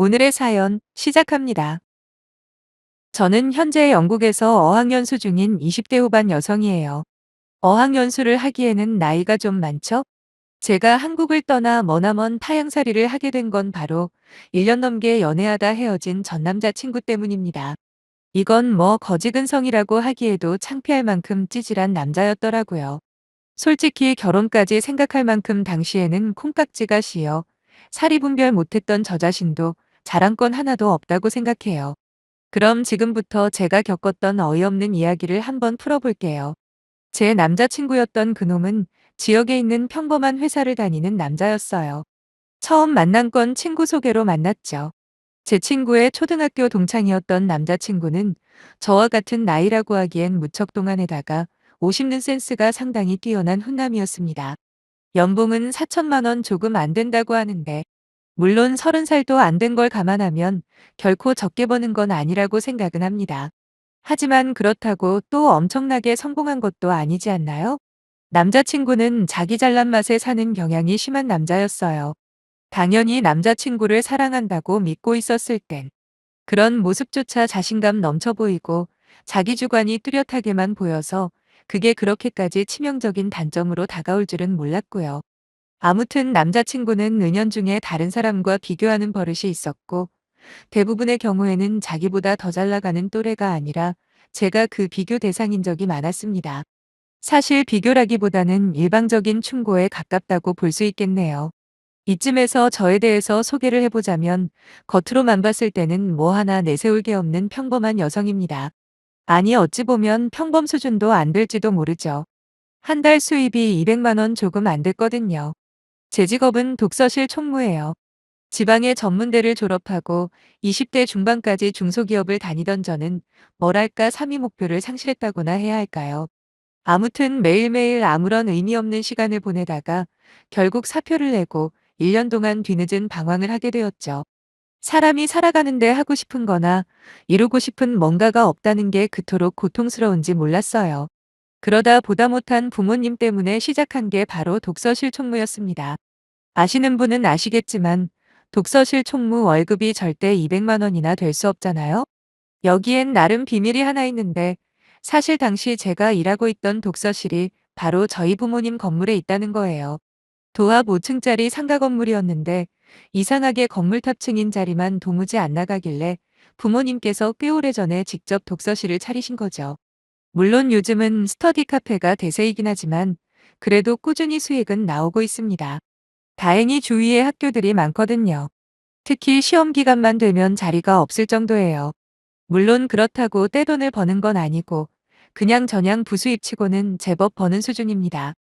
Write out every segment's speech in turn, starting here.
오늘의 사연 시작합니다. 저는 현재 영국에서 어학연수 중인 20대 후반 여성이에요. 어학연수를 하기에는 나이가 좀 많죠? 제가 한국을 떠나 머나먼 타향살이를 하게 된 건 바로 1년 넘게 연애하다 헤어진 전 남자친구 때문입니다. 이건 뭐 거지근성이라고 하기에도 창피할 만큼 찌질한 남자였더라고요. 솔직히 결혼까지 생각할 만큼 당시에는 콩깍지가 시여 사리 분별 못했던 저 자신도 자랑권 하나도 없다고 생각해요. 그럼 지금부터 제가 겪었던 어이없는 이야기를 한번 풀어볼게요. 제 남자친구였던 그놈은 지역에 있는 평범한 회사를 다니는 남자였어요. 처음 만난 건 친구 소개로 만났죠. 제 친구의 초등학교 동창이었던 남자친구는 저와 같은 나이라고 하기엔 무척 동안에다가 50는 센스가 상당히 뛰어난 훈남이었습니다. 연봉은 4천만 원 조금 안 된다고 하는데 물론 30살도 안 된 걸 감안하면 결코 적게 버는 건 아니라고 생각은 합니다. 하지만 그렇다고 또 엄청나게 성공한 것도 아니지 않나요? 남자친구는 자기 잘난 맛에 사는 경향이 심한 남자였어요. 당연히 남자친구를 사랑한다고 믿고 있었을 땐 그런 모습조차 자신감 넘쳐 보이고 자기 주관이 뚜렷하게만 보여서 그게 그렇게까지 치명적인 단점으로 다가올 줄은 몰랐고요. 아무튼 남자친구는 은연중에 다른 사람과 비교하는 버릇이 있었고 대부분의 경우에는 자기보다 더 잘 나가는 또래가 아니라 제가 그 비교 대상인 적이 많았습니다. 사실 비교라기보다는 일방적인 충고에 가깝다고 볼 수 있겠네요. 이쯤에서 저에 대해서 소개를 해보자면 겉으로만 봤을 때는 뭐 하나 내세울 게 없는 평범한 여성입니다. 아니 어찌 보면 평범 수준도 안 될지도 모르죠. 한 달 수입이 200만 원 조금 안 됐거든요. 제 직업은 독서실 총무예요. 지방의 전문대를 졸업하고 20대 중반까지 중소기업을 다니던 저는 뭐랄까 3위 목표를 상실했다고나 해야 할까요? 아무튼 매일매일 아무런 의미 없는 시간을 보내다가 결국 사표를 내고 1년 동안 뒤늦은 방황을 하게 되었죠. 사람이 살아가는데 하고 싶은 거나 이루고 싶은 뭔가가 없다는 게 그토록 고통스러운지 몰랐어요. 그러다 보다 못한 부모님 때문에 시작한 게 바로 독서실 총무였습니다. 아시는 분은 아시겠지만 독서실 총무 월급이 절대 200만 원이나 될 수 없잖아요. 여기엔 나름 비밀이 하나 있는데 사실 당시 제가 일하고 있던 독서실이 바로 저희 부모님 건물에 있다는 거예요. 도합 5층짜리 상가 건물이었는데 이상하게 건물 탑층인 자리만 도무지 안 나가길래 부모님께서 꽤 오래전에 직접 독서실을 차리신 거죠. 물론 요즘은 스터디 카페가 대세이긴 하지만 그래도 꾸준히 수익은 나오고 있습니다. 다행히 주위에 학교들이 많거든요. 특히 시험 기간만 되면 자리가 없을 정도예요. 물론 그렇다고 떼돈을 버는 건 아니고 그냥 저냥 부수입치고는 제법 버는 수준입니다.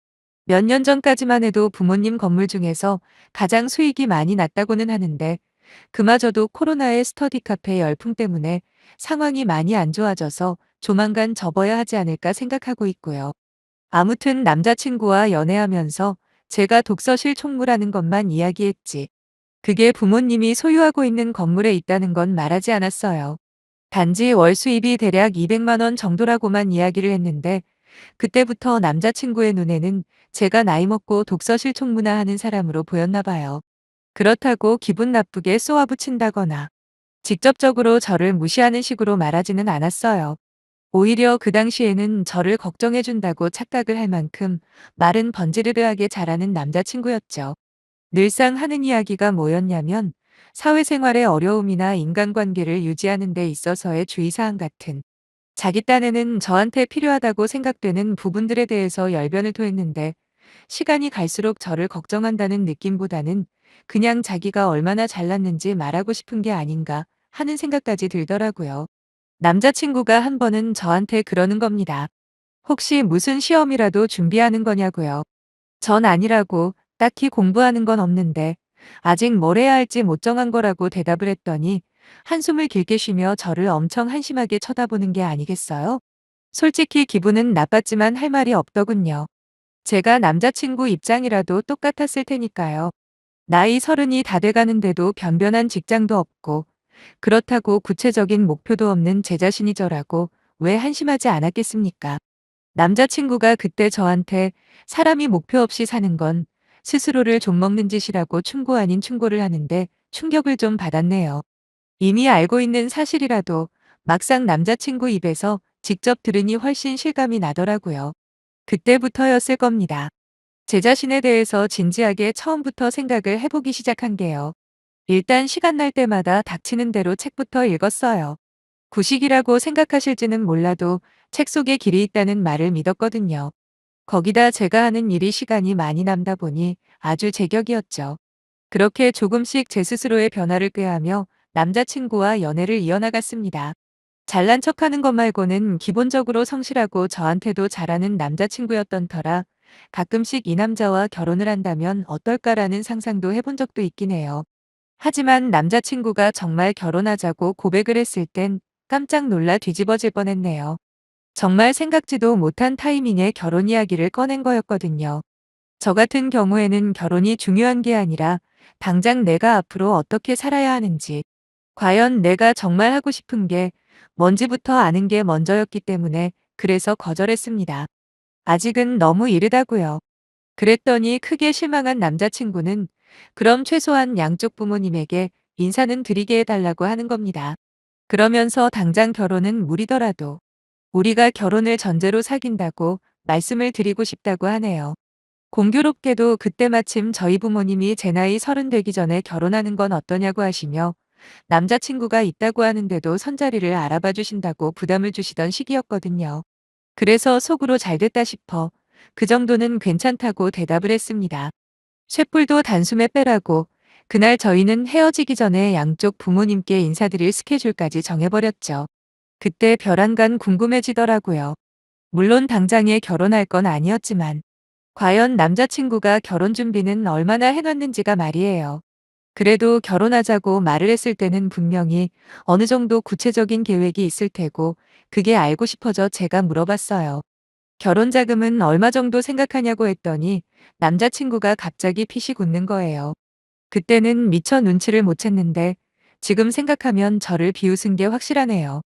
몇 년 전까지만 해도 부모님 건물 중에서 가장 수익이 많이 났다고는 하는데 그마저도 코로나의 스터디 카페 열풍 때문에 상황이 많이 안 좋아져서 조만간 접어야 하지 않을까 생각하고 있고요. 아무튼 남자친구와 연애하면서 제가 독서실 총무라는 것만 이야기했지. 그게 부모님이 소유하고 있는 건물에 있다는 건 말하지 않았어요. 단지 월 수입이 대략 200만 원 정도라고만 이야기를 했는데 그때부터 남자친구의 눈에는 제가 나이 먹고 독서실 총무나 하는 사람으로 보였나 봐요. 그렇다고 기분 나쁘게 쏘아붙인다거나 직접적으로 저를 무시하는 식으로 말하지는 않았어요. 오히려 그 당시에는 저를 걱정해준다고 착각을 할 만큼 말은 번지르르하게 잘하는 남자친구였죠. 늘상 하는 이야기가 뭐였냐면 사회생활의 어려움이나 인간관계를 유지하는 데 있어서의 주의사항 같은 자기 딴에는 저한테 필요하다고 생각되는 부분들에 대해서 열변을 토했는데 시간이 갈수록 저를 걱정한다는 느낌보다는 그냥 자기가 얼마나 잘났는지 말하고 싶은 게 아닌가 하는 생각까지 들더라고요. 남자친구가 한 번은 저한테 그러는 겁니다. 혹시 무슨 시험이라도 준비하는 거냐고요. 전 아니라고 딱히 공부하는 건 없는데 아직 뭘 해야 할지 못 정한 거라고 대답을 했더니 한숨을 길게 쉬며 저를 엄청 한심하게 쳐다보는 게 아니겠어요? 솔직히 기분은 나빴지만 할 말이 없더군요. 제가 남자친구 입장이라도 똑같았을 테니까요. 나이 30이 다 돼가는데도 변변한 직장도 없고 그렇다고 구체적인 목표도 없는 제 자신이 저라고 왜 한심하지 않았겠습니까? 남자친구가 그때 저한테 사람이 목표 없이 사는 건 스스로를 좀먹는 짓이라고 충고 아닌 충고를 하는데 충격을 좀 받았네요. 이미 알고 있는 사실이라도 막상 남자친구 입에서 직접 들으니 훨씬 실감이 나더라고요. 그때부터였을 겁니다. 제 자신에 대해서 진지하게 처음부터 생각을 해보기 시작한 게요. 일단 시간 날 때마다 닥치는 대로 책부터 읽었어요. 구식이라고 생각하실지는 몰라도 책 속에 길이 있다는 말을 믿었거든요. 거기다 제가 하는 일이 시간이 많이 남다 보니 아주 제격이었죠. 그렇게 조금씩 제 스스로의 변화를 꾀하며 남자친구와 연애를 이어나갔습니다. 잘난 척하는 것 말고는 기본적으로 성실하고 저한테도 잘하는 남자친구였던 터라 가끔씩 이 남자와 결혼을 한다면 어떨까라는 상상도 해본 적도 있긴 해요. 하지만 남자친구가 정말 결혼하자고 고백을 했을 땐 깜짝 놀라 뒤집어질 뻔했네요. 정말 생각지도 못한 타이밍에 결혼 이야기를 꺼낸 거였거든요. 저 같은 경우에는 결혼이 중요한 게 아니라 당장 내가 앞으로 어떻게 살아야 하는지, 과연 내가 정말 하고 싶은 게 뭔지부터 아는 게 먼저였기 때문에 그래서 거절했습니다. 아직은 너무 이르다고요. 그랬더니 크게 실망한 남자친구는 그럼 최소한 양쪽 부모님에게 인사는 드리게 해달라고 하는 겁니다. 그러면서 당장 결혼은 무리더라도 우리가 결혼을 전제로 사귄다고 말씀을 드리고 싶다고 하네요. 공교롭게도 그때 마침 저희 부모님이 제 나이 30 되기 전에 결혼하는 건 어떠냐고 하시며 남자친구가 있다고 하는데도 선자리를 알아봐 주신다고 부담을 주시던 시기였거든요. 그래서 속으로 잘 됐다 싶어 그 정도는 괜찮다고 대답을 했습니다. 쇳불도 단숨에 빼라고 그날 저희는 헤어지기 전에 양쪽 부모님께 인사드릴 스케줄까지 정해버렸죠. 그때 별안간 궁금해지더라고요. 물론 당장에 결혼할 건 아니었지만 과연 남자친구가 결혼 준비는 얼마나 해놨는지가 말이에요. 그래도 결혼하자고 말을 했을 때는 분명히 어느 정도 구체적인 계획이 있을 테고 그게 알고 싶어져 제가 물어봤어요. 결혼 자금은 얼마 정도 생각하냐고 했더니 남자친구가 갑자기 피식 웃는 거예요. 그때는 미처 눈치를 못 챘는데 지금 생각하면 저를 비웃은 게 확실하네요.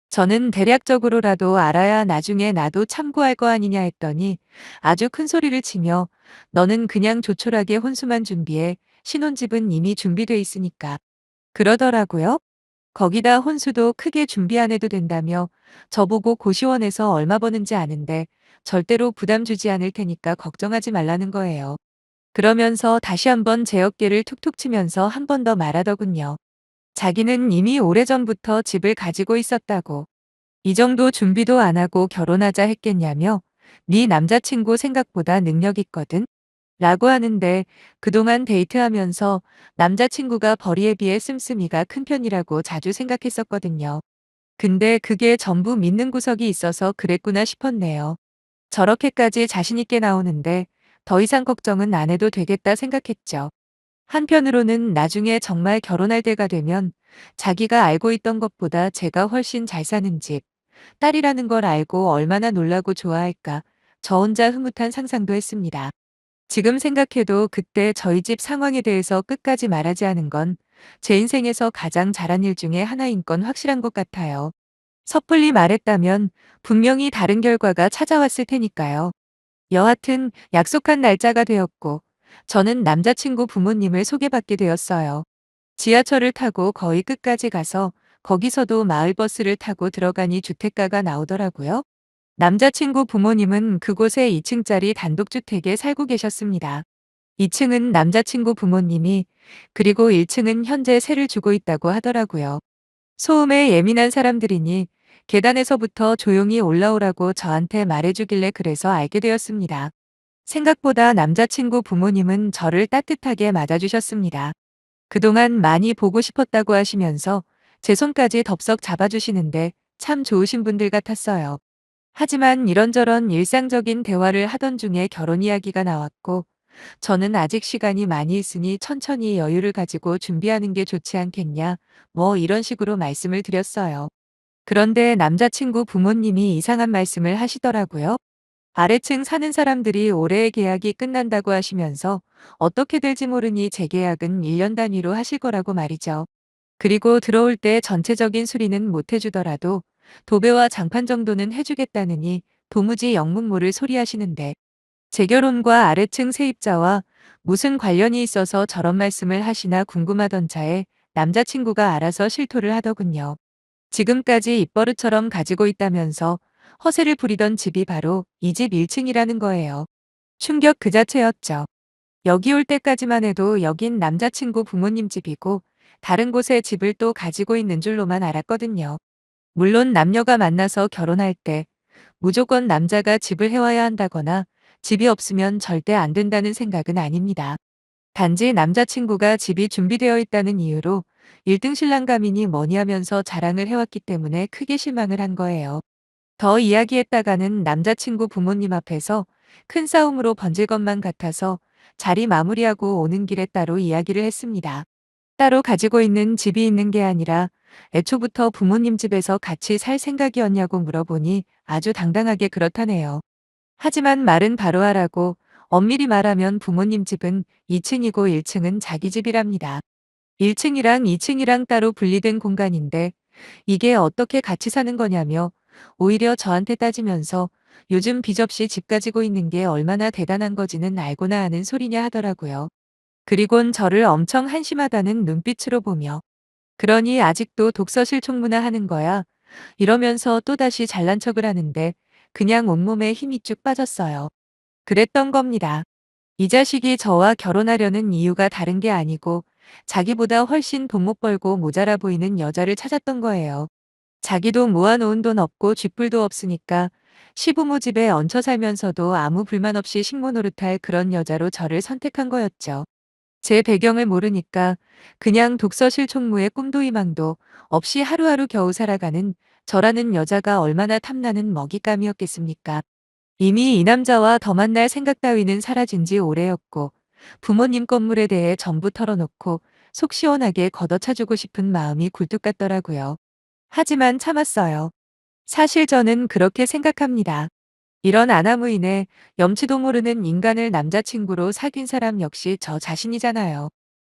저는 대략적으로라도 알아야 나중에 나도 참고할 거 아니냐 했더니 아주 큰 소리를 치며 너는 그냥 조촐하게 혼수만 준비해. 신혼집은 이미 준비돼 있으니까. 그러더라고요. 거기다 혼수도 크게 준비 안 해도 된다며 저보고 고시원에서 얼마 버는지 아는데 절대로 부담 주지 않을 테니까 걱정하지 말라는 거예요. 그러면서 다시 한번 제 어깨를 툭툭 치면서 한 번 더 말하더군요. 자기는 이미 오래전부터 집을 가지고 있었다고. 이 정도 준비도 안 하고 결혼하자 했겠냐며 네 남자친구 생각보다 능력 있거든? 라고 하는데 그동안 데이트하면서 남자친구가 벌이에 비해 씀씀이가 큰 편이라고 자주 생각했었거든요. 근데 그게 전부 믿는 구석이 있어서 그랬구나 싶었네요. 저렇게까지 자신있게 나오는데 더 이상 걱정은 안 해도 되겠다 생각했죠. 한편으로는 나중에 정말 결혼할 때가 되면 자기가 알고 있던 것보다 제가 훨씬 잘 사는 집, 딸이라는 걸 알고 얼마나 놀라고 좋아할까 저 혼자 흐뭇한 상상도 했습니다. 지금 생각해도 그때 저희 집 상황에 대해서 끝까지 말하지 않은 건 제 인생에서 가장 잘한 일 중에 하나인 건 확실한 것 같아요. 섣불리 말했다면 분명히 다른 결과가 찾아왔을 테니까요. 여하튼 약속한 날짜가 되었고 저는 남자친구 부모님을 소개받게 되었어요. 지하철을 타고 거의 끝까지 가서 거기서도 마을버스를 타고 들어가니 주택가가 나오더라고요. 남자친구 부모님은 그곳에 2층짜리 단독주택에 살고 계셨습니다. 2층은 남자친구 부모님이, 그리고 1층은 현재 세를 주고 있다고 하더라고요. 소음에 예민한 사람들이니 계단에서부터 조용히 올라오라고 저한테 말해주길래 그래서 알게 되었습니다. 생각보다 남자친구 부모님은 저를 따뜻하게 맞아주셨습니다. 그동안 많이 보고 싶었다고 하시면서 제 손까지 덥석 잡아주시는데 참 좋으신 분들 같았어요. 하지만 이런저런 일상적인 대화를 하던 중에 결혼 이야기가 나왔고 저는 아직 시간이 많이 있으니 천천히 여유를 가지고 준비하는 게 좋지 않겠냐 뭐 이런 식으로 말씀을 드렸어요. 그런데 남자친구 부모님이 이상한 말씀을 하시더라고요. 아래층 사는 사람들이 올해 계약이 끝난다고 하시면서 어떻게 될지 모르니 재계약은 1년 단위로 하실 거라고 말이죠. 그리고 들어올 때 전체적인 수리는 못 해주더라도 도배와 장판 정도는 해주겠다느니 도무지 영문 모를 소리 하시는데 제 결혼과 아래층 세입자와 무슨 관련이 있어서 저런 말씀을 하시나 궁금하던 차에 남자친구가 알아서 실토를 하더군요. 지금까지 입버릇처럼 가지고 있다면서 허세를 부리던 집이 바로 이 집 1층이라는 거예요. 충격 그 자체였죠. 여기 올 때까지만 해도 여긴 남자친구 부모님 집이고 다른 곳에 집을 또 가지고 있는 줄로만 알았거든요. 물론 남녀가 만나서 결혼할 때 무조건 남자가 집을 해와야 한다거나 집이 없으면 절대 안 된다는 생각은 아닙니다. 단지 남자친구가 집이 준비되어 있다는 이유로 1등 신랑감이니 뭐니 하면서 자랑을 해왔기 때문에 크게 실망을 한 거예요. 더 이야기했다가는 남자친구 부모님 앞에서 큰 싸움으로 번질 것만 같아서 자리 마무리하고 오는 길에 따로 이야기를 했습니다. 따로 가지고 있는 집이 있는 게 아니라 애초부터 부모님 집에서 같이 살 생각이었냐고 물어보니 아주 당당하게 그렇다네요. 하지만 말은 바로 하라고 엄밀히 말하면 부모님 집은 2층이고 1층은 자기 집이랍니다. 1층이랑 2층이랑 따로 분리된 공간인데 이게 어떻게 같이 사는 거냐며 오히려 저한테 따지면서 요즘 빚 없이 집 가지고 있는 게 얼마나 대단한 거지는 알고나 하는 소리냐 하더라고요. 그리곤 저를 엄청 한심하다는 눈빛으로 보며 그러니 아직도 독서실 총무나 하는 거야? 이러면서 또다시 잘난 척을 하는데 그냥 온몸에 힘이 쭉 빠졌어요. 그랬던 겁니다. 이 자식이 저와 결혼하려는 이유가 다른 게 아니고 자기보다 훨씬 돈 못 벌고 모자라 보이는 여자를 찾았던 거예요. 자기도 모아놓은 돈 없고 쥐뿔도 없으니까 시부모 집에 얹혀 살면서도 아무 불만 없이 식모 노릇할 그런 여자로 저를 선택한 거였죠. 제 배경을 모르니까 그냥 독서실 총무의 꿈도 희망도 없이 하루하루 겨우 살아가는 저라는 여자가 얼마나 탐나는 먹잇감이었겠습니까. 이미 이 남자와 더 만날 생각 따위는 사라진 지 오래였고 부모님 건물에 대해 전부 털어놓고 속 시원하게 걷어차주고 싶은 마음이 굴뚝 같더라고요. 하지만 참았어요. 사실 저는 그렇게 생각합니다. 이런 아나무인의 염치도 모르는 인간을 남자친구로 사귄 사람 역시 저 자신이잖아요.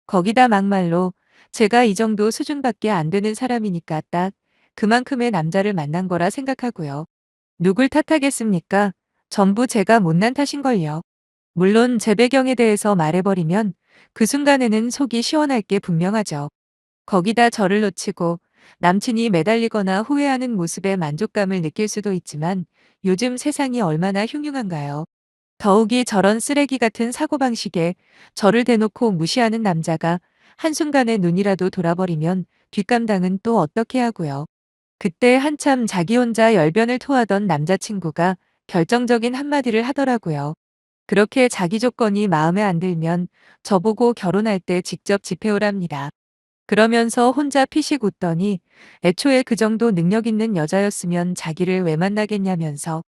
거기다 막말로 제가 이 정도 수준밖에 안 되는 사람이니까 딱 그만큼의 남자를 만난 거라 생각하고요. 누굴 탓하겠습니까? 전부 제가 못난 탓인걸요. 물론 제 배경에 대해서 말해버리면 그 순간에는 속이 시원할 게 분명하죠. 거기다 저를 놓치고 남친이 매달리거나 후회하는 모습에 만족감을 느낄 수도 있지만 요즘 세상이 얼마나 흉흉한가요? 더욱이 저런 쓰레기 같은 사고방식에 저를 대놓고 무시하는 남자가 한순간에 눈이라도 돌아버리면 뒷감당은 또 어떻게 하고요. 그때 한참 자기 혼자 열변을 토하던 남자친구가 결정적인 한마디를 하더라고요. 그렇게 자기 조건이 마음에 안 들면 저보고 결혼할 때 직접 집해오랍니다. 그러면서 혼자 피식 웃더니 애초에 그 정도 능력 있는 여자였으면 자기를 왜 만나겠냐면서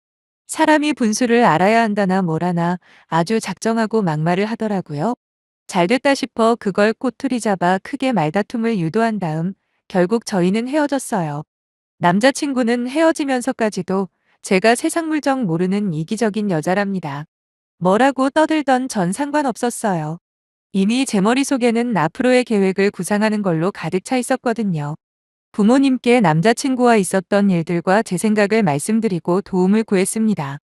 사람이 분수를 알아야 한다나 뭐라나 아주 작정하고 막말을 하더라고요. 잘됐다 싶어 그걸 꼬투리 잡아 크게 말다툼을 유도한 다음 결국 저희는 헤어졌어요. 남자친구는 헤어지면서까지도 제가 세상 물정 모르는 이기적인 여자랍니다. 뭐라고 떠들던 전 상관없었어요. 이미 제 머릿속에는 앞으로의 계획을 구상하는 걸로 가득 차 있었거든요. 부모님께 남자친구와 있었던 일들과 제 생각을 말씀드리고 도움을 구했습니다.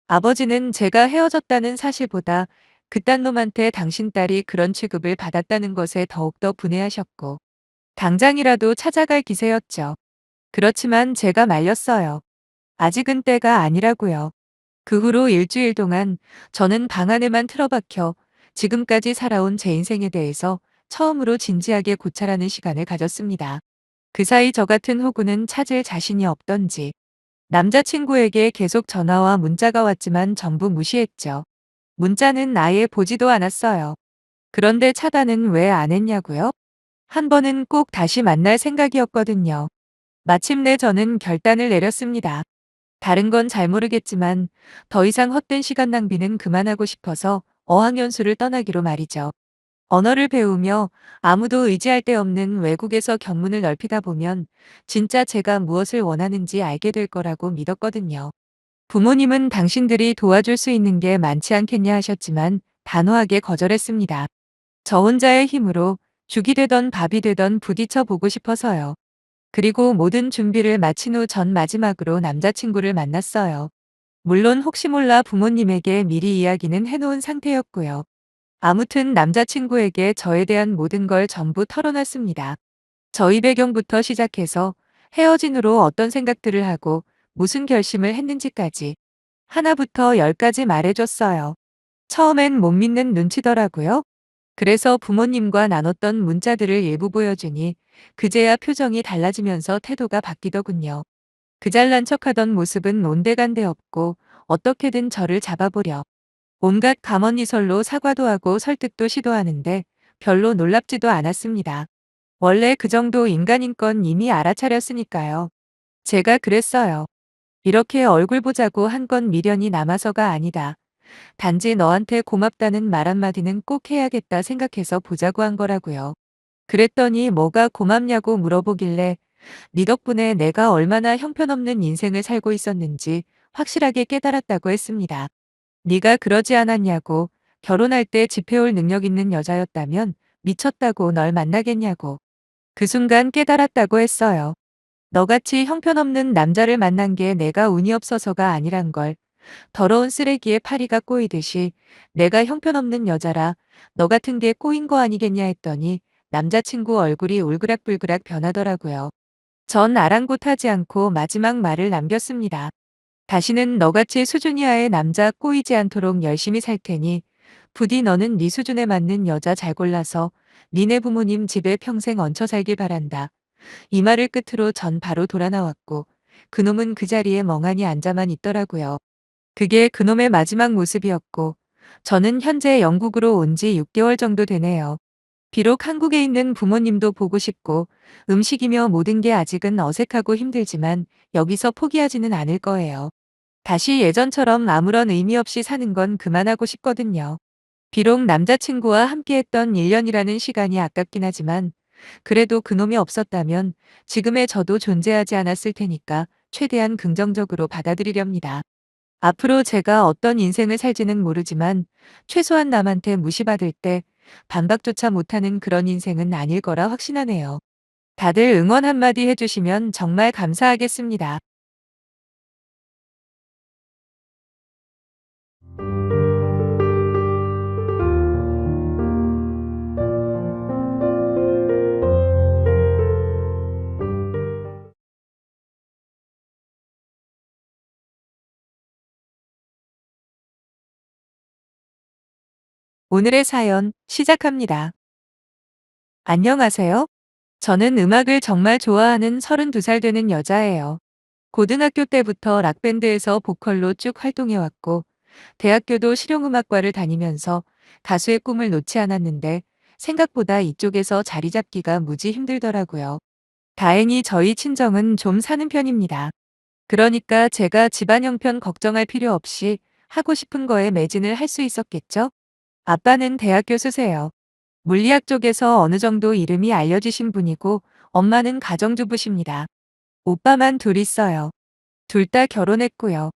아버지는 제가 헤어졌다는 사실보다 그딴 놈한테 당신 딸이 그런 취급을 받았다는 것에 더욱더 분해하셨고 당장이라도 찾아갈 기세였죠. 그렇지만 제가 말렸어요. 아직은 때가 아니라고요. 그 후로 일주일 동안 저는 방 안에만 틀어박혀 지금까지 살아온 제 인생에 대해서 처음으로 진지하게 고찰하는 시간을 가졌습니다. 그 사이 저 같은 호구는 찾을 자신이 없던지 남자친구에게 계속 전화와 문자가 왔지만 전부 무시했죠. 문자는 아예 보지도 않았어요. 그런데 차단은 왜 안 했냐고요? 한 번은 꼭 다시 만날 생각이었거든요. 마침내 저는 결단을 내렸습니다. 다른 건 잘 모르겠지만 더 이상 헛된 시간 낭비는 그만하고 싶어서 어학연수를 떠나기로 말이죠. 언어를 배우며 아무도 의지할 데 없는 외국에서 견문을 넓히다 보면 진짜 제가 무엇을 원하는지 알게 될 거라고 믿었거든요. 부모님은 당신들이 도와줄 수 있는 게 많지 않겠냐 하셨지만 단호하게 거절했습니다. 저 혼자의 힘으로 죽이 되던 밥이 되던 부딪혀 보고 싶어서요. 그리고 모든 준비를 마친 후 전 마지막으로 남자친구를 만났어요. 물론 혹시 몰라 부모님에게 미리 이야기는 해놓은 상태였고요. 아무튼 남자친구에게 저에 대한 모든 걸 전부 털어놨습니다. 저희 배경부터 시작해서 헤어진 후로 어떤 생각들을 하고 무슨 결심을 했는지까지 하나부터 열까지 말해줬어요. 처음엔 못 믿는 눈치더라고요. 그래서 부모님과 나눴던 문자들을 일부 보여주니 그제야 표정이 달라지면서 태도가 바뀌더군요. 그 잘난 척하던 모습은 온데간데 없고 어떻게든 저를 잡아보려 온갖 감언이설로 사과도 하고 설득도 시도하는데 별로 놀랍지도 않았습니다. 원래 그 정도 인간인 건 이미 알아차렸으니까요. 제가 그랬어요. 이렇게 얼굴 보자고 한 건 미련이 남아서가 아니다. 단지 너한테 고맙다는 말 한마디는 꼭 해야겠다 생각해서 보자고 한 거라고요. 그랬더니 뭐가 고맙냐고 물어보길래 네 덕분에 내가 얼마나 형편없는 인생을 살고 있었는지 확실하게 깨달았다고 했습니다. 네가 그러지 않았냐고, 결혼할 때 집해올 능력 있는 여자였다면 미쳤다고 널 만나겠냐고. 그 순간 깨달았다고 했어요. 너같이 형편없는 남자를 만난 게 내가 운이 없어서가 아니란 걸. 더러운 쓰레기에 파리가 꼬이듯이 내가 형편없는 여자라 너 같은 게 꼬인 거 아니겠냐 했더니 남자친구 얼굴이 울그락불그락 변하더라고요. 전 아랑곳하지 않고 마지막 말을 남겼습니다. 다시는 너같이 수준 이하의 남자 꼬이지 않도록 열심히 살 테니 부디 너는 네 수준에 맞는 여자 잘 골라서 니네 부모님 집에 평생 얹혀 살길 바란다. 이 말을 끝으로 전 바로 돌아 나왔고 그놈은 그 자리에 멍하니 앉아만 있더라고요. 그게 그놈의 마지막 모습이었고 저는 현재 영국으로 온 지 6개월 정도 되네요. 비록 한국에 있는 부모님도 보고 싶고 음식이며 모든 게 아직은 어색하고 힘들지만 여기서 포기하지는 않을 거예요. 다시 예전처럼 아무런 의미 없이 사는 건 그만하고 싶거든요. 비록 남자친구와 함께했던 1년이라는 시간이 아깝긴 하지만 그래도 그놈이 없었다면 지금의 저도 존재하지 않았을 테니까 최대한 긍정적으로 받아들이렵니다. 앞으로 제가 어떤 인생을 살지는 모르지만 최소한 남한테 무시받을 때 반박조차 못하는 그런 인생은 아닐 거라 확신하네요. 다들 응원 한마디 해주시면 정말 감사하겠습니다. 오늘의 사연 시작합니다. 안녕하세요. 저는 음악을 정말 좋아하는 32살 되는 여자예요. 고등학교 때부터 락밴드에서 보컬로 쭉 활동해왔고, 대학교도 실용음악과를 다니면서 가수의 꿈을 놓지 않았는데, 생각보다 이쪽에서 자리 잡기가 무지 힘들더라고요. 다행히 저희 친정은 좀 사는 편입니다. 그러니까 제가 집안 형편 걱정할 필요 없이 하고 싶은 거에 매진을 할 수 있었겠죠? 아빠는 대학 교수세요. 물리학 쪽에서 어느 정도 이름이 알려지신 분이고, 엄마는 가정주부십니다. 오빠만 둘 있어요. 둘 다 결혼했고요.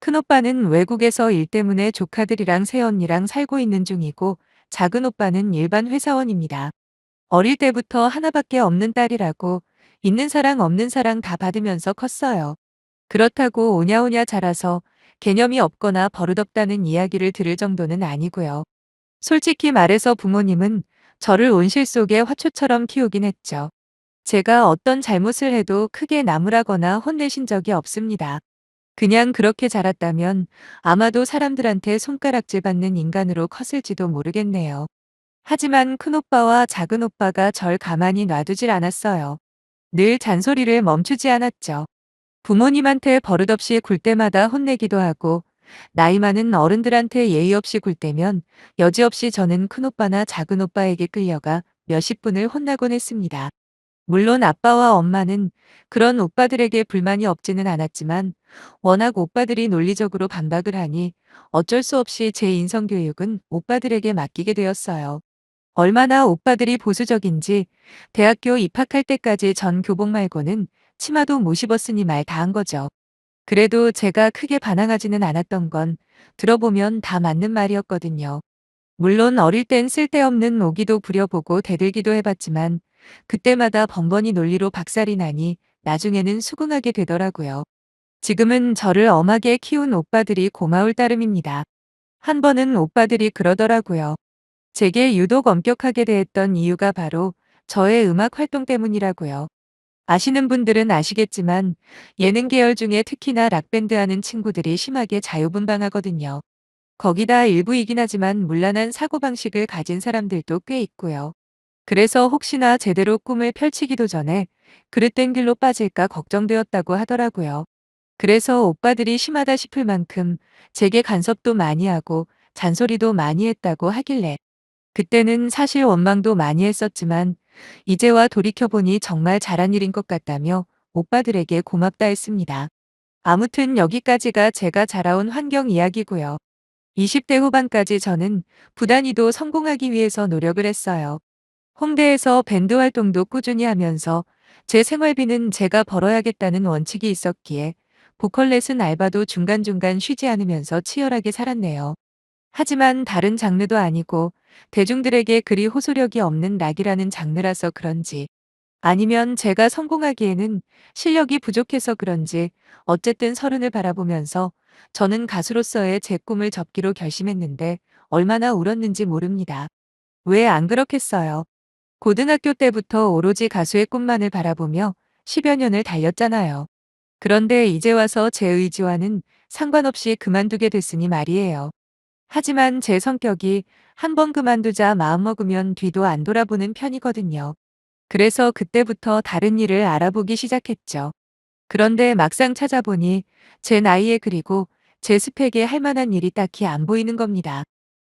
큰오빠는 외국에서 일 때문에 조카들이랑 새언니랑 살고 있는 중이고, 작은 오빠는 일반 회사원입니다. 어릴 때부터 하나밖에 없는 딸이라고 있는 사랑 없는 사랑 다 받으면서 컸어요. 그렇다고 오냐오냐 자라서 개념이 없거나 버릇없다는 이야기를 들을 정도는 아니고요. 솔직히 말해서 부모님은 저를 온실 속의 화초처럼 키우긴 했죠. 제가 어떤 잘못을 해도 크게 나무라거나 혼내신 적이 없습니다. 그냥 그렇게 자랐다면 아마도 사람들한테 손가락질 받는 인간으로 컸을지도 모르겠네요. 하지만 큰오빠와 작은오빠가 절 가만히 놔두질 않았어요. 늘 잔소리를 멈추지 않았죠. 부모님한테 버릇없이 굴 때마다 혼내기도 하고 나이 많은 어른들한테 예의 없이 굴 때면 여지없이 저는 큰오빠나 작은오빠에게 끌려가 몇십 분을 혼나곤 했습니다. 물론 아빠와 엄마는 그런 오빠들에게 불만이 없지는 않았지만 워낙 오빠들이 논리적으로 반박을 하니 어쩔 수 없이 제 인성교육은 오빠들에게 맡기게 되었어요. 얼마나 오빠들이 보수적인지 대학교 입학할 때까지 전 교복 말고는 치마도 못 입었으니 말 다 한 거죠. 그래도 제가 크게 반항하지는 않았던 건 들어보면 다 맞는 말이었거든요. 물론 어릴 땐 쓸데없는 오기도 부려보고 대들기도 해봤지만 그때마다 번번이 논리로 박살이 나니 나중에는 수긍하게 되더라고요. 지금은 저를 엄하게 키운 오빠들이 고마울 따름입니다. 한 번은 오빠들이 그러더라고요. 제게 유독 엄격하게 대했던 이유가 바로 저의 음악 활동 때문이라고요. 아시는 분들은 아시겠지만 예능 계열 중에 특히나 락밴드 하는 친구들이 심하게 자유분방하거든요. 거기다 일부이긴 하지만 문란한 사고방식을 가진 사람들도 꽤 있고요. 그래서 혹시나 제대로 꿈을 펼치기도 전에 그릇된 길로 빠질까 걱정되었다고 하더라고요. 그래서 오빠들이 심하다 싶을 만큼 제게 간섭도 많이 하고 잔소리도 많이 했다고 하길래 그때는 사실 원망도 많이 했었지만 이제와 돌이켜보니 정말 잘한 일인 것 같다며 오빠들에게 고맙다 했습니다. 아무튼 여기까지가 제가 자라온 환경 이야기고요. 20대 후반까지 저는 부단히도 성공하기 위해서 노력을 했어요. 홍대에서 밴드 활동도 꾸준히 하면서 제 생활비는 제가 벌어야겠다는 원칙이 있었기에 보컬 레슨 알바도 중간중간 쉬지 않으면서 치열하게 살았네요. 하지만 다른 장르도 아니고 대중들에게 그리 호소력이 없는 락이라는 장르라서 그런지 아니면 제가 성공하기에는 실력이 부족해서 그런지 어쨌든 서른을 바라보면서 저는 가수로서의 제 꿈을 접기로 결심했는데 얼마나 울었는지 모릅니다. 왜 안 그렇겠어요? 고등학교 때부터 오로지 가수의 꿈만을 바라보며 10여 년을 달렸잖아요. 그런데 이제 와서 제 의지와는 상관없이 그만두게 됐으니 말이에요. 하지만 제 성격이 한번 그만두자 마음먹으면 뒤도 안 돌아보는 편이거든요. 그래서 그때부터 다른 일을 알아보기 시작했죠. 그런데 막상 찾아보니 제 나이에 그리고 제 스펙에 할 만한 일이 딱히 안 보이는 겁니다.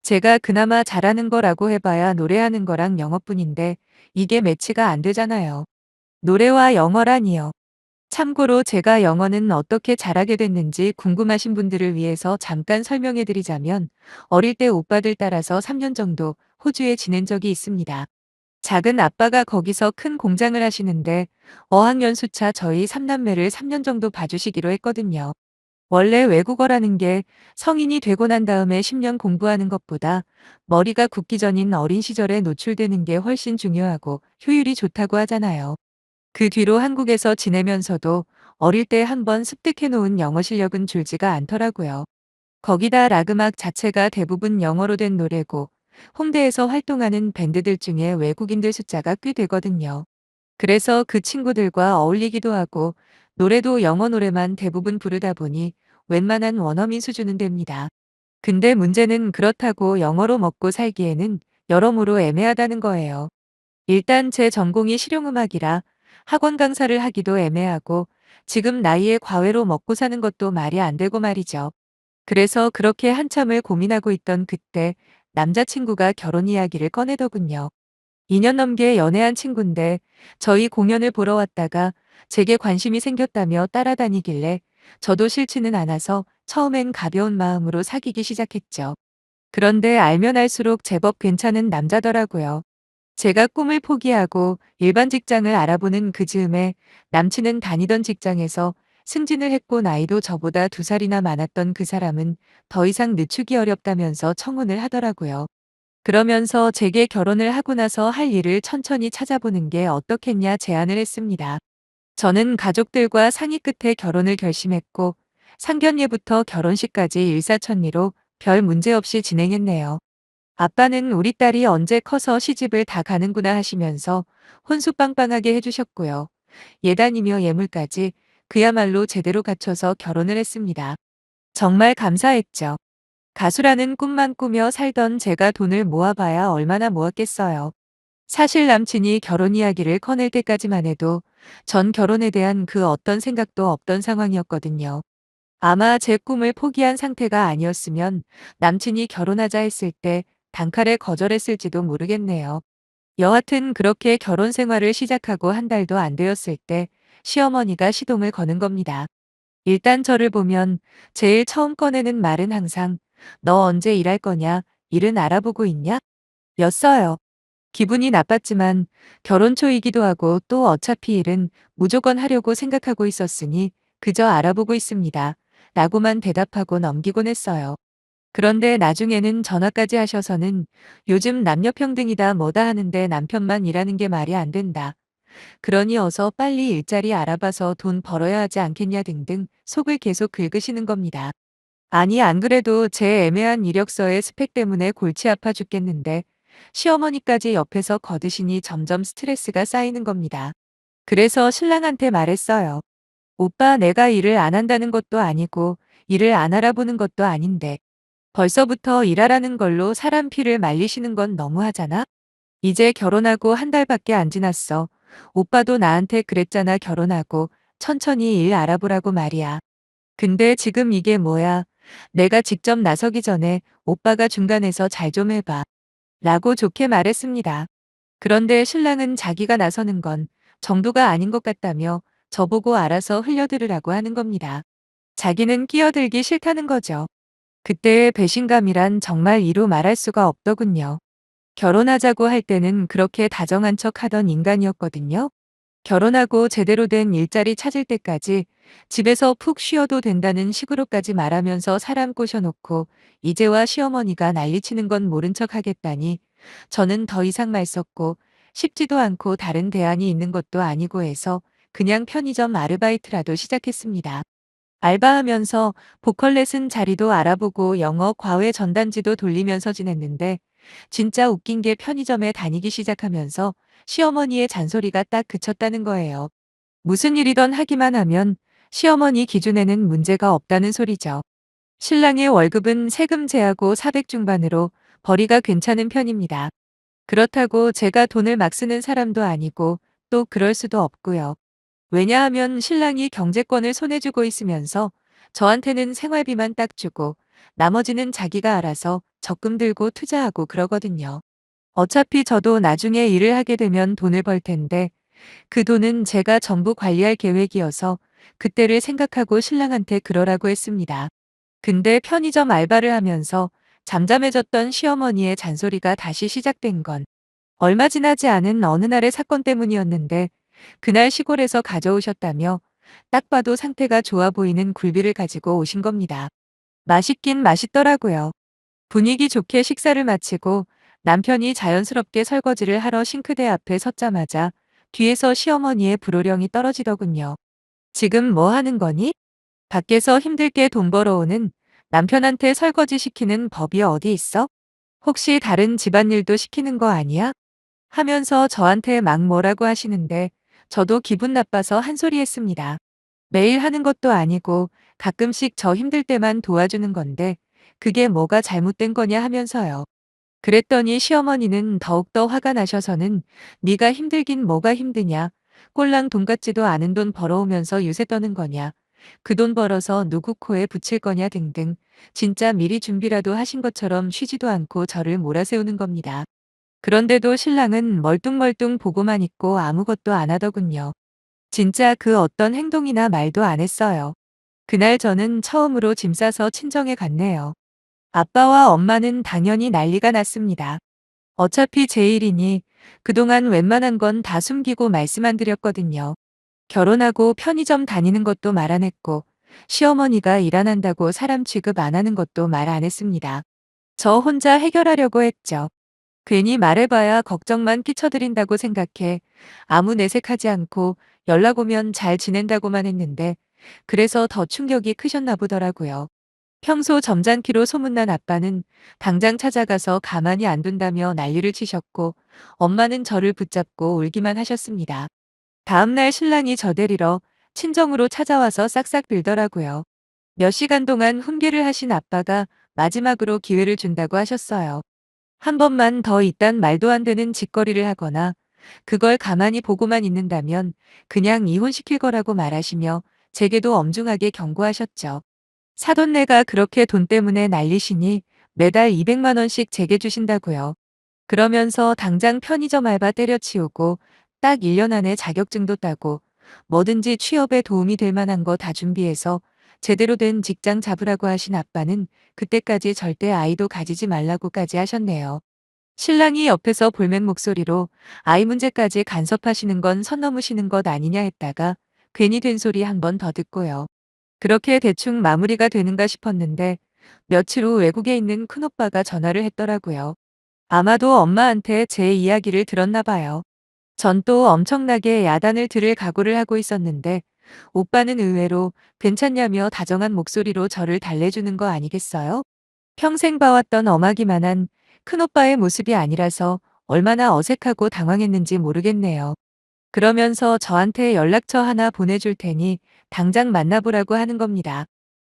제가 그나마 잘하는 거라고 해봐야 노래하는 거랑 영어뿐인데 이게 매치가 안 되잖아요. 노래와 영어라니요. 참고로 제가 영어는 어떻게 잘하게 됐는지 궁금하신 분들을 위해서 잠깐 설명해 드리자면 어릴 때 오빠들 따라서 3년 정도 호주에 지낸 적이 있습니다. 작은 아빠가 거기서 큰 공장을 하시는데 어학연수차 저희 3남매를 3년 정도 봐주시기로 했거든요. 원래 외국어라는 게 성인이 되고 난 다음에 10년 공부하는 것보다 머리가 굳기 전인 어린 시절에 노출되는 게 훨씬 중요하고 효율이 좋다고 하잖아요. 그 뒤로 한국에서 지내면서도 어릴 때 한번 습득해 놓은 영어 실력은 줄지가 않더라고요. 거기다 락 음악 자체가 대부분 영어로 된 노래고 홍대에서 활동하는 밴드들 중에 외국인들 숫자가 꽤 되거든요. 그래서 그 친구들과 어울리기도 하고 노래도 영어 노래만 대부분 부르다 보니 웬만한 원어민 수준은 됩니다. 근데 문제는 그렇다고 영어로 먹고 살기에는 여러모로 애매하다는 거예요. 일단 제 전공이 실용음악이라 학원 강사를 하기도 애매하고 지금 나이에 과외로 먹고 사는 것도 말이 안 되고 말이죠. 그래서 그렇게 한참을 고민하고 있던 그때 남자친구가 결혼 이야기를 꺼내더군요. 2년 넘게 연애한 친구인데 저희 공연을 보러 왔다가 제게 관심이 생겼다며 따라다니길래 저도 싫지는 않아서 처음엔 가벼운 마음으로 사귀기 시작했죠. 그런데 알면 알수록 제법 괜찮은 남자더라고요. 제가 꿈을 포기하고 일반 직장을 알아보는 그 즈음에 남친은 다니던 직장에서 승진을 했고 나이도 저보다 2살이나 많았던 그 사람은 더 이상 늦추기 어렵다면서 청혼을 하더라고요. 그러면서 제게 결혼을 하고 나서 할 일을 천천히 찾아보는 게 어떻겠냐 제안을 했습니다. 저는 가족들과 상의 끝에 결혼을 결심했고 상견례부터 결혼식까지 일사천리로 별 문제 없이 진행했네요. 아빠는 우리 딸이 언제 커서 시집을 다 가는구나 하시면서 혼수 빵빵하게 해주셨고요. 예단이며 예물까지 그야말로 제대로 갖춰서 결혼을 했습니다. 정말 감사했죠. 가수라는 꿈만 꾸며 살던 제가 돈을 모아봐야 얼마나 모았겠어요. 사실 남친이 결혼 이야기를 꺼낼 때까지만 해도 전 결혼에 대한 그 어떤 생각도 없던 상황이었거든요. 아마 제 꿈을 포기한 상태가 아니었으면 남친이 결혼하자 했을 때 단칼에 거절했을지도 모르겠네요. 여하튼 그렇게 결혼 생활을 시작하고 한 달도 안 되었을 때 시어머니가 시동을 거는 겁니다. 일단 저를 보면 제일 처음 꺼내는 말은 항상 너 언제 일할 거냐? 일은 알아보고 있냐? 였어요. 기분이 나빴지만 결혼 초이기도 하고 또 어차피 일은 무조건 하려고 생각하고 있었으니 그저 알아보고 있습니다. 라고만 대답하고 넘기곤 했어요. 그런데 나중에는 전화까지 하셔서는 요즘 남녀평등이다 뭐다 하는데 남편만 일하는 게 말이 안 된다. 그러니 어서 빨리 일자리 알아봐서 돈 벌어야 하지 않겠냐 등등 속을 계속 긁으시는 겁니다. 아니 안 그래도 제 애매한 이력서의 스펙 때문에 골치 아파 죽겠는데 시어머니까지 옆에서 거드시니 점점 스트레스가 쌓이는 겁니다. 그래서 신랑한테 말했어요. 오빠, 내가 일을 안 한다는 것도 아니고 일을 안 알아보는 것도 아닌데 벌써부터 일하라는 걸로 사람 피를 말리시는 건 너무하잖아? 이제 결혼하고 한 달밖에 안 지났어. 오빠도 나한테 그랬잖아, 결혼하고 천천히 일 알아보라고 말이야. 근데 지금 이게 뭐야? 내가 직접 나서기 전에 오빠가 중간에서 잘 좀 해봐. 라고 좋게 말했습니다. 그런데 신랑은 자기가 나서는 건 정도가 아닌 것 같다며 저보고 알아서 흘려들으라고 하는 겁니다. 자기는 끼어들기 싫다는 거죠. 그때의 배신감이란 정말 이루 말할 수가 없더군요. 결혼하자고 할 때는 그렇게 다정한 척 하던 인간이었거든요. 결혼하고 제대로 된 일자리 찾을 때까지 집에서 푹 쉬어도 된다는 식으로까지 말하면서 사람 꼬셔놓고 이제와 시어머니가 난리치는 건 모른 척 하겠다니 저는 더 이상 말 썩고 쉽지도 않고 다른 대안이 있는 것도 아니고 해서 그냥 편의점 아르바이트라도 시작했습니다. 알바하면서 보컬 레슨 자리도 알아보고 영어 과외 전단지도 돌리면서 지냈는데 진짜 웃긴 게 편의점에 다니기 시작하면서 시어머니의 잔소리가 딱 그쳤다는 거예요. 무슨 일이던 하기만 하면 시어머니 기준에는 문제가 없다는 소리죠. 신랑의 월급은 세금 제하고 400 중반으로 벌이가 괜찮은 편입니다. 그렇다고 제가 돈을 막 쓰는 사람도 아니고 또 그럴 수도 없고요. 왜냐하면 신랑이 경제권을 손에 쥐고 있으면서 저한테는 생활비만 딱 주고 나머지는 자기가 알아서 적금 들고 투자하고 그러거든요. 어차피 저도 나중에 일을 하게 되면 돈을 벌 텐데 그 돈은 제가 전부 관리할 계획이어서 그때를 생각하고 신랑한테 그러라고 했습니다. 근데 편의점 알바를 하면서 잠잠해졌던 시어머니의 잔소리가 다시 시작된 건 얼마 지나지 않은 어느 날의 사건 때문이었는데 그날 시골에서 가져오셨다며 딱 봐도 상태가 좋아 보이는 굴비를 가지고 오신 겁니다. 맛있긴 맛있더라고요. 분위기 좋게 식사를 마치고 남편이 자연스럽게 설거지를 하러 싱크대 앞에 섰자마자 뒤에서 시어머니의 불호령이 떨어지더군요. 지금 뭐 하는 거니? 밖에서 힘들게 돈 벌어오는 남편한테 설거지 시키는 법이 어디 있어? 혹시 다른 집안일도 시키는 거 아니야? 하면서 저한테 막 뭐라고 하시는데 저도 기분 나빠서 한 소리 했습니다. 매일 하는 것도 아니고 가끔씩 저 힘들 때만 도와주는 건데 그게 뭐가 잘못된 거냐 하면서요. 그랬더니 시어머니는 더욱더 화가 나셔서는 네가 힘들긴 뭐가 힘드냐. 꼴랑 돈 같지도 않은 돈 벌어오면서 유세 떠는 거냐. 그 돈 벌어서 누구 코에 붙일 거냐 등등 진짜 미리 준비라도 하신 것처럼 쉬지도 않고 저를 몰아세우는 겁니다. 그런데도 신랑은 멀뚱멀뚱 보고만 있고 아무것도 안 하더군요. 진짜 그 어떤 행동이나 말도 안 했어요. 그날 저는 처음으로 짐 싸서 친정에 갔네요. 아빠와 엄마는 당연히 난리가 났습니다. 어차피 제 일이니 그동안 웬만한 건 다 숨기고 말씀 안 드렸거든요. 결혼하고 편의점 다니는 것도 말 안 했고 시어머니가 일 안 한다고 사람 취급 안 하는 것도 말 안 했습니다. 저 혼자 해결하려고 했죠. 괜히 말해봐야 걱정만 끼쳐드린다고 생각해 아무 내색하지 않고 연락 오면 잘 지낸다고만 했는데 그래서 더 충격이 크셨나 보더라고요. 평소 점잖기로 소문난 아빠는 당장 찾아가서 가만히 안 둔다며 난리를 치셨고 엄마는 저를 붙잡고 울기만 하셨습니다. 다음날 신랑이 저 데리러 친정으로 찾아와서 싹싹 빌더라고요. 몇 시간 동안 훈계를 하신 아빠가 마지막으로 기회를 준다고 하셨어요. 한 번만 더 이딴 말도 안 되는 짓거리를 하거나 그걸 가만히 보고만 있는다면 그냥 이혼시킬 거라고 말하시며 제게도 엄중하게 경고하셨죠. 사돈네가 그렇게 돈 때문에 난리시니 매달 200만 원씩 제게 주신다고요. 그러면서 당장 편의점 알바 때려치우고 딱 1년 안에 자격증도 따고 뭐든지 취업에 도움이 될 만한 거 다 준비해서 제대로 된 직장 잡으라고 하신 아빠는 그때까지 절대 아이도 가지지 말라고까지 하셨네요. 신랑이 옆에서 볼멘 목소리로 아이 문제까지 간섭하시는 건 선 넘으시는 것 아니냐 했다가 괜히 된 소리 한 번 더 듣고요. 그렇게 대충 마무리가 되는가 싶었는데 며칠 후 외국에 있는 큰오빠가 전화를 했더라고요. 아마도 엄마한테 제 이야기를 들었나 봐요. 전 또 엄청나게 야단을 들을 각오를 하고 있었는데 오빠는 의외로 괜찮냐며 다정한 목소리로 저를 달래주는 거 아니겠어요? 평생 봐왔던 엄하기만한 큰오빠의 모습이 아니라서 얼마나 어색하고 당황했는지 모르겠네요. 그러면서 저한테 연락처 하나 보내줄 테니 당장 만나보라고 하는 겁니다.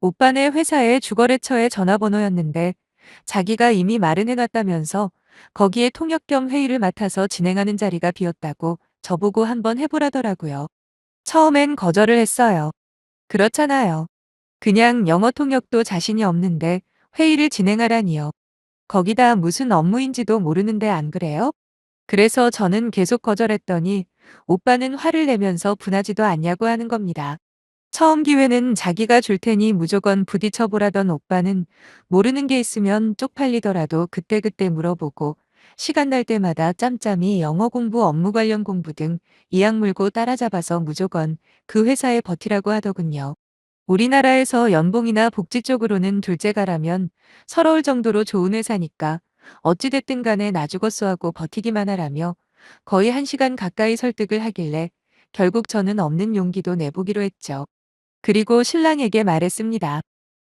오빠네 회사의 주거래처의 전화번호였는데 자기가 이미 마련해놨다면서 거기에 통역 겸 회의를 맡아서 진행하는 자리가 비었다고 저보고 한번 해보라더라고요. 처음엔 거절을 했어요. 그렇잖아요. 그냥 영어 통역도 자신이 없는데 회의를 진행하라니요. 거기다 무슨 업무인지도 모르는데 안 그래요? 그래서 저는 계속 거절했더니 오빠는 화를 내면서 분하지도 않냐고 하는 겁니다. 처음 기회는 자기가 줄 테니 무조건 부딪혀 보라던 오빠는 모르는 게 있으면 쪽팔리더라도 그때그때 물어보고 시간 날 때마다 짬짬이 영어 공부, 업무 관련 공부 등 이악 물고 따라잡아서 무조건 그 회사에 버티라고 하더군요. 우리나라에서 연봉이나 복지 쪽으로는 둘째가라면 서러울 정도로 좋은 회사니까 어찌됐든 간에 나 죽었어 하고 버티기만 하라며 거의 1시간 가까이 설득을 하길래 결국 저는 없는 용기도 내보기로 했죠. 그리고 신랑에게 말했습니다.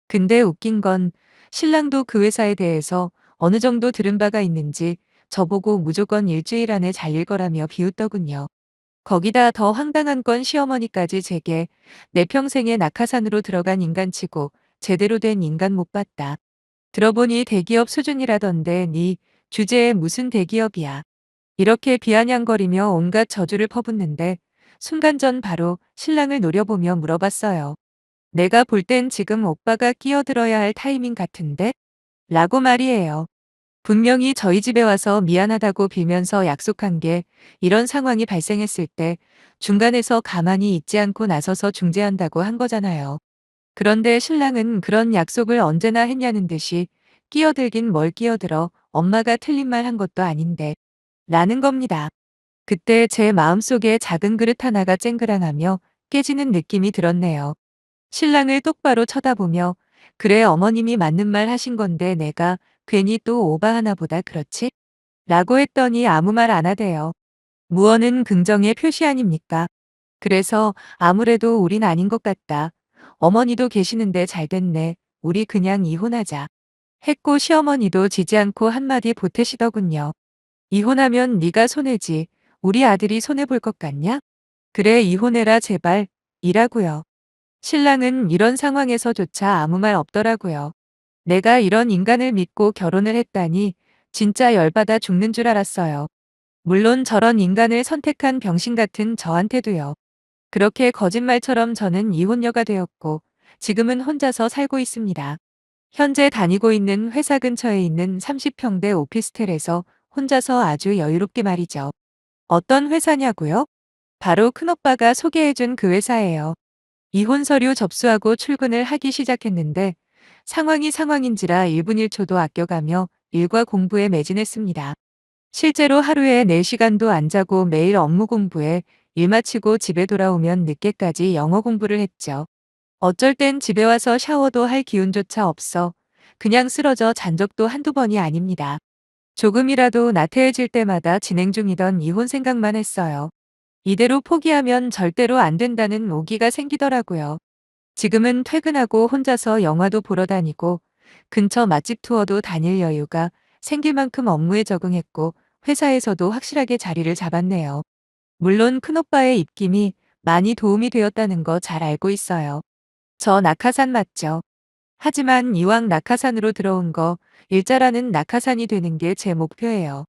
근데 웃긴 건 신랑도 그 회사에 대해서 어느 정도 들은 바가 있는지 저보고 무조건 일주일 안에 잘릴 거라며 비웃더군요. 거기다 더 황당한 건 시어머니까지 제게 내 평생에 낙하산으로 들어간 인간치고 제대로 된 인간 못 봤다. 들어보니 대기업 수준이라던데 네 주제에 무슨 대기업이야. 이렇게 비아냥거리며 온갖 저주를 퍼붓는데 순간 전 바로 신랑을 노려보며 물어봤어요. 내가 볼 땐 지금 오빠가 끼어들어야 할 타이밍 같은데? 라고 말이에요. 분명히 저희 집에 와서 미안하다고 빌면서 약속한 게 이런 상황이 발생했을 때 중간에서 가만히 있지 않고 나서서 중재한다고 한 거잖아요. 그런데 신랑은 그런 약속을 언제나 했냐는 듯이 끼어들긴 뭘 끼어들어 엄마가 틀린 말 한 것도 아닌데 라는 겁니다. 그때 제 마음속에 작은 그릇 하나가 쨍그랑하며 깨지는 느낌이 들었네요. 신랑을 똑바로 쳐다보며 그래 어머님이 맞는 말 하신 건데 내가 괜히 또 오바하나 보다 그렇지? 라고 했더니 아무 말 안 하대요. 무언은 긍정의 표시 아닙니까? 그래서 아무래도 우린 아닌 것 같다. 어머니도 계시는데 잘 됐네. 우리 그냥 이혼하자. 했고 시어머니도 지지 않고 한마디 보태시더군요. 이혼하면 네가 손해지. 우리 아들이 손해볼 것 같냐? 그래 이혼해라 제발. 이라고요. 신랑은 이런 상황에서조차 아무 말 없더라고요. 내가 이런 인간을 믿고 결혼을 했다니 진짜 열받아 죽는 줄 알았어요. 물론 저런 인간을 선택한 병신 같은 저한테도요. 그렇게 거짓말처럼 저는 이혼녀가 되었고 지금은 혼자서 살고 있습니다. 현재 다니고 있는 회사 근처에 있는 30평대 오피스텔에서 혼자서 아주 여유롭게 말이죠. 어떤 회사냐고요? 바로 큰오빠가 소개해준 그 회사예요. 이혼 서류 접수하고 출근을 하기 시작했는데 상황이 상황인지라 1분 1초도 아껴가며 일과 공부에 매진했습니다. 실제로 하루에 4시간도 안 자고 매일 업무 공부에 일 마치고 집에 돌아오면 늦게까지 영어 공부를 했죠. 어쩔 땐 집에 와서 샤워도 할 기운조차 없어 그냥 쓰러져 잔 적도 한두 번이 아닙니다. 조금이라도 나태해질 때마다 진행 중이던 이혼 생각만 했어요. 이대로 포기하면 절대로 안 된다는 오기가 생기더라고요. 지금은 퇴근하고 혼자서 영화도 보러 다니고 근처 맛집 투어도 다닐 여유가 생길 만큼 업무에 적응했고 회사에서도 확실하게 자리를 잡았네요. 물론 큰오빠의 입김이 많이 도움이 되었다는 거 잘 알고 있어요. 저 낙하산 맞죠? 하지만 이왕 낙하산으로 들어온 거 일자라는 낙하산이 되는 게 제 목표예요.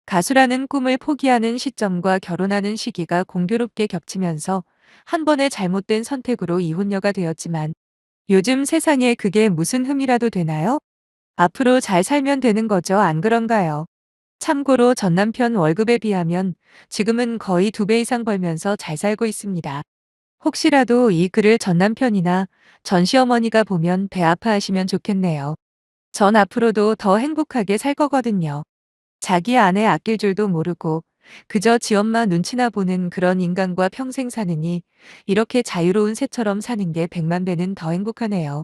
가수라는 꿈을 포기하는 시점과 결혼하는 시기가 공교롭게 겹치면서 한 번의 잘못된 선택으로 이혼녀가 되었지만 요즘 세상에 그게 무슨 흠이라도 되나요? 앞으로 잘 살면 되는 거죠, 안 그런가요? 참고로 전 남편 월급에 비하면 지금은 거의 2배 이상 벌면서 잘 살고 있습니다. 혹시라도 이 글을 전 남편이나 전 시어머니가 보면 배 아파하시면 좋겠네요. 전 앞으로도 더 행복하게 살 거거든요. 자기 아내 아낄 줄도 모르고 그저 지 엄마 눈치나 보는 그런 인간과 평생 사느니 이렇게 자유로운 새처럼 사는 게 100만 배는 더 행복하네요.